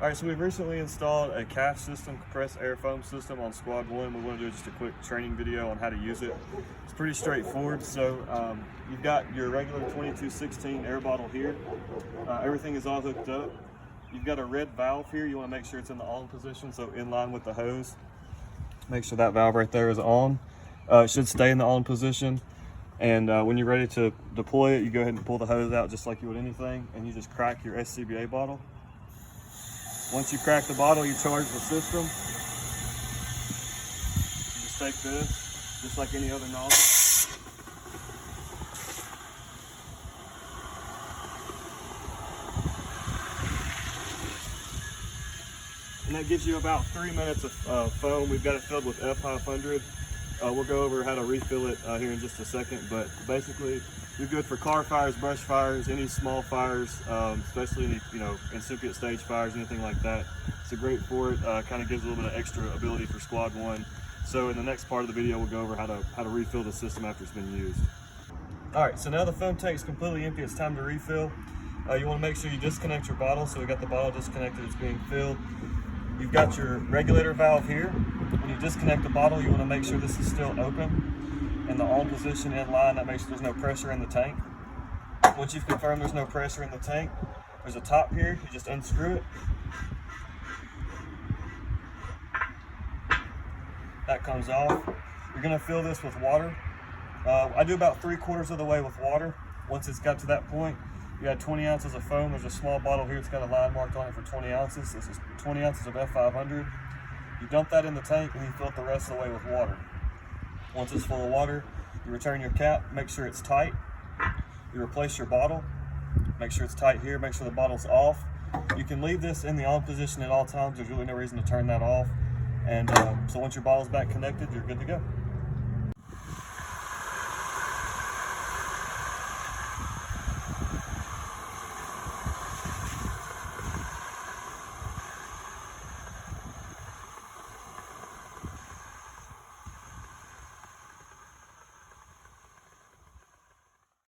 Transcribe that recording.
All right, so we've recently installed a CAFS system, compressed air foam system on Squad 1. We want to do just a quick training video on how to use it. It's pretty straightforward. So you've got your regular 2216 air bottle here. Everything is all hooked up. You've got a red valve here. You want to make sure it's in the on position, so in line with the hose. Make sure that valve right there is on. It should stay in the on position. And when you're ready to deploy it, you go ahead and pull the hose out just like you would anything, and you just crack your SCBA bottle. Once you crack the bottle, you charge the system. You just take this, just like any other nozzle. And that gives you about 3 minutes of foam. We've got it filled with F500. We'll go over how to refill it here in just a second, but basically we're good for car fires, brush fires, any small fires, especially any incipient stage fires, anything like that. It's great for it. Kind of gives a little bit of extra ability for Squad 1. So in the next part of the video, we'll go over how to refill the system after it's been used. All right, so now the foam tank is completely empty. It's time to refill. You want to make sure you disconnect your bottle. So we got the bottle disconnected. It's being filled. You've got your regulator valve here. When you disconnect the bottle, you want to make sure this is still open in the on position in line. That makes sure there's no pressure in the tank. Once you've confirmed there's no pressure in the tank, there's a top here. You just unscrew it. That comes off. You're going to fill this with water. I do about 3/4 of the way with water. Once it's got to that point, you add 20 ounces of foam. There's a small bottle here. It's got a line marked on it for 20 ounces. This is 20 ounces of F500. You dump that in the tank and you fill it the rest of the way with water. Once it's full of water, you return your cap, make sure it's tight. You replace your bottle, make sure it's tight here, make sure the bottle's off. You can leave this in the on position at all times. There's really no reason to turn that off. And so once your bottle's back connected, you're good to go.